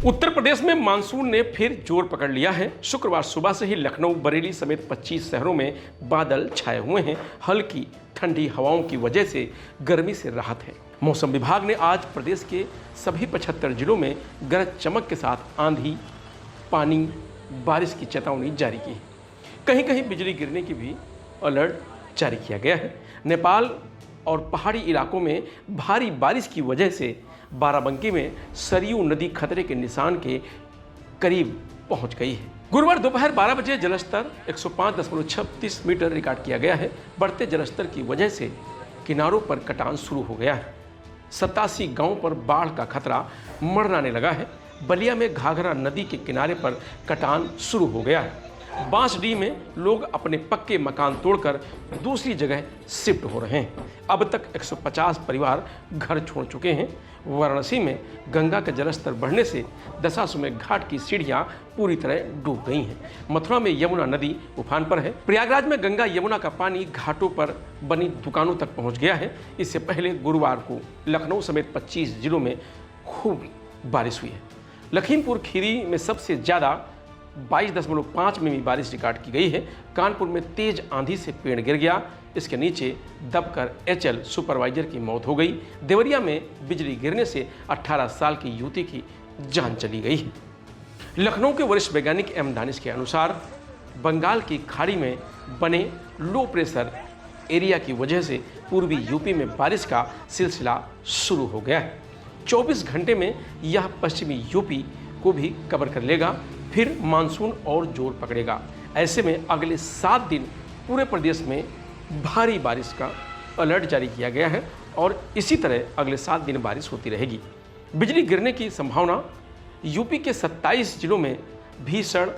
उत्तर प्रदेश में मानसून ने फिर जोर पकड़ लिया है। शुक्रवार सुबह से ही लखनऊ, बरेली समेत 25 शहरों में बादल छाए हुए हैं। हल्की ठंडी हवाओं की वजह से गर्मी से राहत है। मौसम विभाग ने आज प्रदेश के सभी 75 जिलों में गरज चमक के साथ आंधी, पानी, बारिश की चेतावनी जारी की है। कहीं कहीं बिजली गिरने की भी अलर्ट जारी किया गया है। नेपाल और पहाड़ी इलाकों में भारी बारिश की वजह से बाराबंकी में सरयू नदी खतरे के निशान के करीब पहुंच गई है। गुरुवार दोपहर 12 बजे जलस्तर 105.36 मीटर रिकॉर्ड किया गया है। बढ़ते जलस्तर की वजह से किनारों पर कटान शुरू हो गया है। 87 गांवों पर बाढ़ का खतरा मंडराने लगा है। बलिया में घाघरा नदी के किनारे पर कटान शुरू हो गया है। बांसडीह में लोग अपने पक्के मकान तोड़कर दूसरी जगह शिफ्ट हो रहे हैं। अब तक 150 परिवार घर छोड़ चुके हैं। वाराणसी में गंगा का जलस्तर बढ़ने से दशाश्वमेध घाट की सीढ़ियां पूरी तरह डूब गई हैं। मथुरा में यमुना नदी उफान पर है। प्रयागराज में गंगा यमुना का पानी घाटों पर बनी दुकानों तक पहुंच गया है। इससे पहले गुरुवार को लखनऊ समेत 25 जिलों में खूब बारिश हुई है। लखीमपुर खीरी में सबसे ज़्यादा 22.5 मिमी बारिश रिकॉर्ड की गई है। कानपुर में तेज आंधी से पेड़ गिर गया, इसके नीचे दबकर एचएल सुपरवाइजर की मौत हो गई। देवरिया में बिजली गिरने से 18 साल की युवती की जान चली गई है। लखनऊ के वरिष्ठ वैज्ञानिक एम दानिश के अनुसार बंगाल की खाड़ी में बने लो प्रेशर एरिया की वजह से पूर्वी यूपी में बारिश का सिलसिला शुरू हो गया है। 24 घंटे में यह पश्चिमी यूपी को भी कवर कर लेगा, फिर मानसून और जोर पकड़ेगा। ऐसे में अगले 7 दिन पूरे प्रदेश में भारी बारिश का अलर्ट जारी किया गया है और इसी तरह अगले 7 दिन बारिश होती रहेगी। बिजली गिरने की संभावना। यूपी के 27 जिलों में भीषण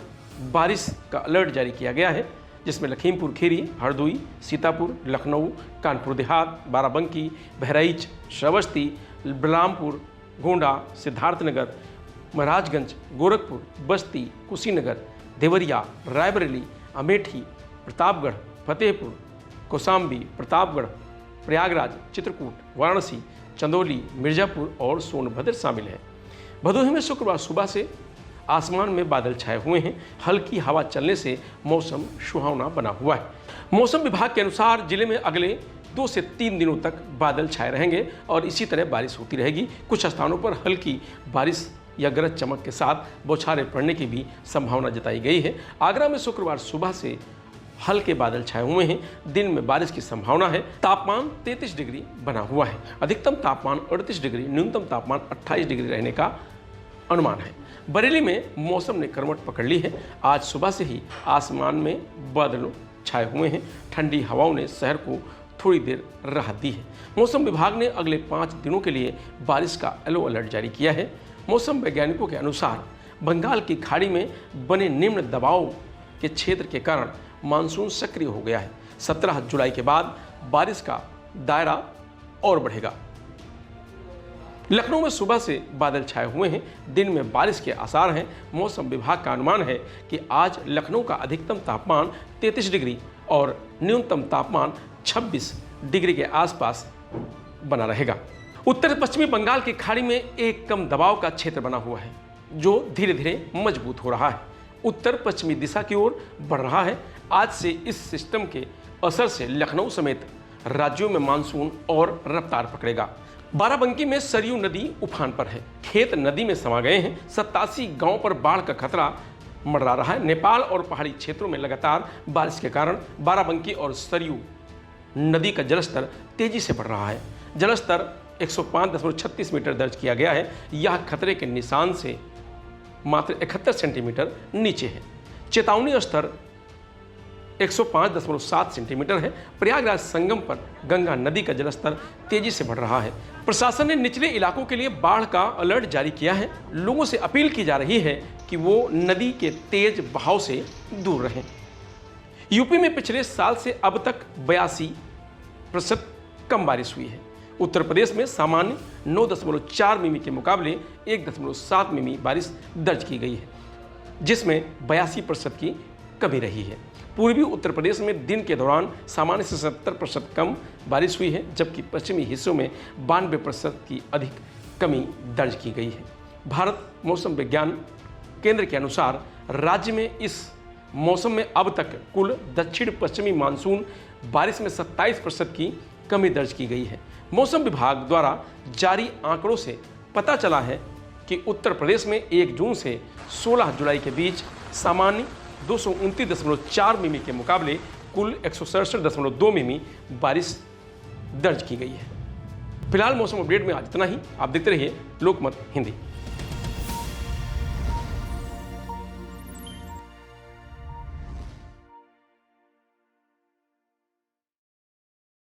बारिश का अलर्ट जारी किया गया है, जिसमें लखीमपुर खीरी, हरदोई, सीतापुर, लखनऊ, कानपुर देहात, बाराबंकी, बहराइच, श्रावस्ती, बलरामपुर, गोंडा, सिद्धार्थनगर, महाराजगंज, गोरखपुर, बस्ती, कुशीनगर, देवरिया, रायबरेली, अमेठी, प्रतापगढ़, फतेहपुर, कौशाम्बी, प्रतापगढ़, प्रयागराज, चित्रकूट, वाराणसी, चंदौली, मिर्जापुर और सोनभद्र शामिल हैं। भदोही में शुक्रवार सुबह से आसमान में बादल छाए हुए हैं। हल्की हवा चलने से मौसम सुहावना बना हुआ है। मौसम विभाग के अनुसार जिले में अगले 2 से 3 दिनों तक बादल छाए रहेंगे और इसी तरह बारिश होती रहेगी। कुछ स्थानों पर हल्की बारिश या गरज चमक के साथ बौछारें पड़ने की भी संभावना जताई गई है। आगरा में शुक्रवार सुबह से हल्के बादल छाए हुए हैं। दिन में बारिश की संभावना है। तापमान 33 डिग्री बना हुआ है। अधिकतम तापमान 38 डिग्री, न्यूनतम तापमान 28 डिग्री रहने का अनुमान है। बरेली में मौसम ने करवट पकड़ ली है। आज सुबह से ही आसमान में बादल छाए हुए हैं। ठंडी हवाओं ने शहर को थोड़ी देर राहत दी है। मौसम विभाग ने अगले 5 दिनों के लिए बारिश का येलो अलर्ट जारी किया है। मौसम वैज्ञानिकों के अनुसार बंगाल की खाड़ी में बने निम्न दबाव के क्षेत्र के कारण मानसून सक्रिय हो गया है। 17 जुलाई के बाद बारिश का दायरा और बढ़ेगा। लखनऊ में सुबह से बादल छाए हुए हैं। दिन में बारिश के आसार हैं। मौसम विभाग का अनुमान है कि आज लखनऊ का अधिकतम तापमान 33 डिग्री और न्यूनतम तापमान 26 डिग्री के आसपास बना रहेगा। उत्तर पश्चिमी बंगाल की खाड़ी में एक कम दबाव का क्षेत्र बना हुआ है, जो धीरे धीरे मजबूत हो रहा है। उत्तर पश्चिमी दिशा की ओर बढ़ रहा है। आज से इस सिस्टम के असर से लखनऊ समेत राज्यों में मानसून और रफ्तार पकड़ेगा। बाराबंकी में सरयू नदी उफान पर है। खेत नदी में समा गए हैं। 87 गांवों पर बाढ़ का खतरा मंडरा रहा है। नेपाल और पहाड़ी क्षेत्रों में लगातार बारिश के कारण बाराबंकी और सरयू नदी का जलस्तर तेजी से बढ़ रहा है। जलस्तर 105.36 मीटर दर्ज किया गया है। यह खतरे के निशान से मात्र 71 सेंटीमीटर नीचे है। चेतावनी स्तर 105.7 सेंटीमीटर है। प्रयागराज संगम पर गंगा नदी का जलस्तर तेजी से बढ़ रहा है। प्रशासन ने निचले इलाकों के लिए बाढ़ का अलर्ट जारी किया है। लोगों से अपील की जा रही है कि वो नदी के तेज बहाव से दूर रहें। यूपी में पिछले साल से अब तक 82% कम बारिश हुई है। उत्तर प्रदेश में सामान्य 9.4 मिमी के मुकाबले 1.7 मिमी बारिश दर्ज की गई है, जिसमें 82% की कमी रही है। पूर्वी उत्तर प्रदेश में दिन के दौरान सामान्य से 70% कम बारिश हुई है, जबकि पश्चिमी हिस्सों में 92% की अधिक कमी दर्ज की गई है। भारत मौसम विज्ञान केंद्र के अनुसार राज्य में इस मौसम में अब तक कुल दक्षिण पश्चिमी मानसून बारिश में 27% की कमी दर्ज की गई है। मौसम विभाग द्वारा जारी आंकड़ों से पता चला है कि उत्तर प्रदेश में 1 जून से 16 जुलाई के बीच सामान्य 229.4 मिमी के मुकाबले कुल 167.2 मिमी बारिश दर्ज की गई है। फिलहाल मौसम अपडेट में आज इतना ही। आप देखते रहिए लोकमत हिंदी।